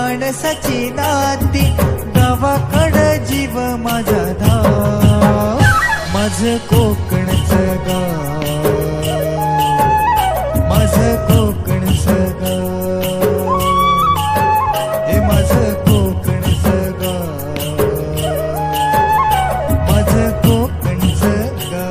माणसाची नाती, गावाकडं जीव माझा धाव, माझं कोकणचं गाव, माझं कोकणचं गाव, हे माझं कोकणचं गाव, माझं कोकणचं गाव.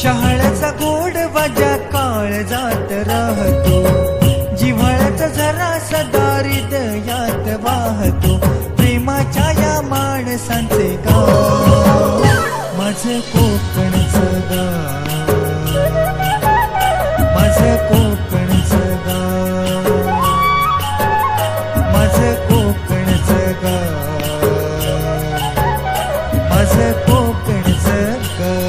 शहाळ्याचा गोड वाजा काळजात राहतो, जिव्हाळ्याचा झरा सदा हृदयात वाहतो, प्रेमाच्या या माणसांचे गाव, माझं कोकणचं गाव, माझं कोकणचं गाव, माझं कोकणचं गाव, माझं कोकणचं गाव.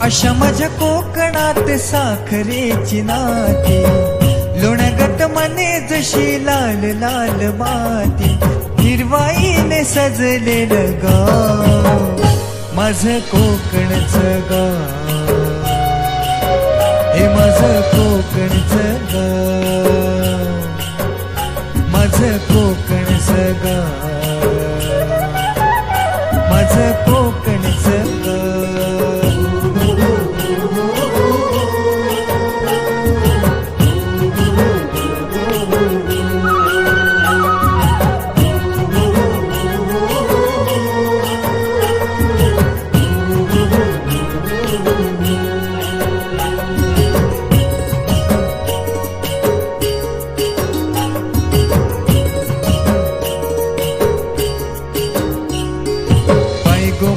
अशा माझ्या कोकणात साखरेची नाती, लोणगत मने जशी लाल लाल माती, हिरवाईने सजलेलं गाव, माझं कोकणचं गाव, हे माझं कोकणचं गाव, माझं कोकणचं गाव, माझं कोकणचं गाव.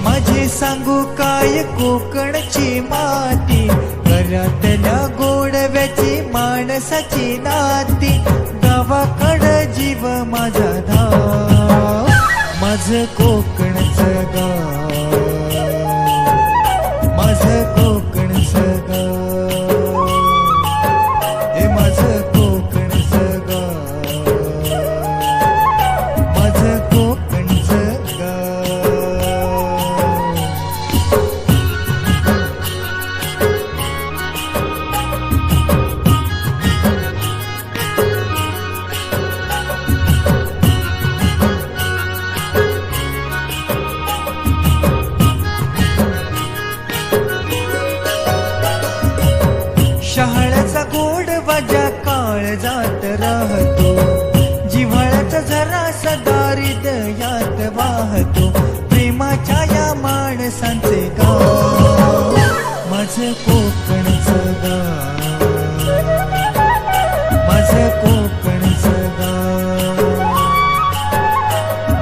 माझी सांगू काय कोकणची माती, घरातल्या गोडव्याची माणसाची नाती, गावाकडं जीव माझा धाव, माझं कोकणचं गाव, माझं कोकणचं गाव, हे माझं कोकणचं गाव, माझं कोकणचं गाव. शहाळ्याचा गोड वाजा काळजात राहतो, जिव्हाळ्याचा झरा सदा हृदयात वाहतो, प्रेमाच्या या माणसांचे गाव, माझं कोकणचं गाव, माझं कोकणचं गाव,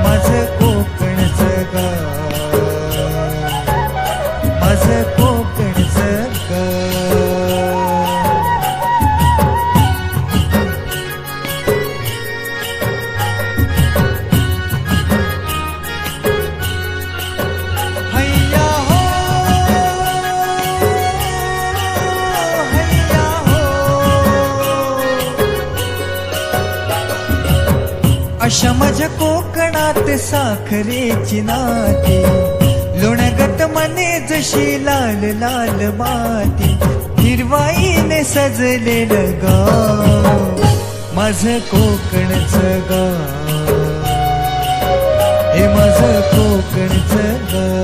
माझं कोकणचं गाव, माझं कोकणचं गाव. अशा माझ्या कोकणात साखरेची नाती, लोणगत मने जशी लाल लाल माती, हिरवाईने सजलेलं गाव, माझं कोकणचं गाव, हे माझं कोकणचं गाव,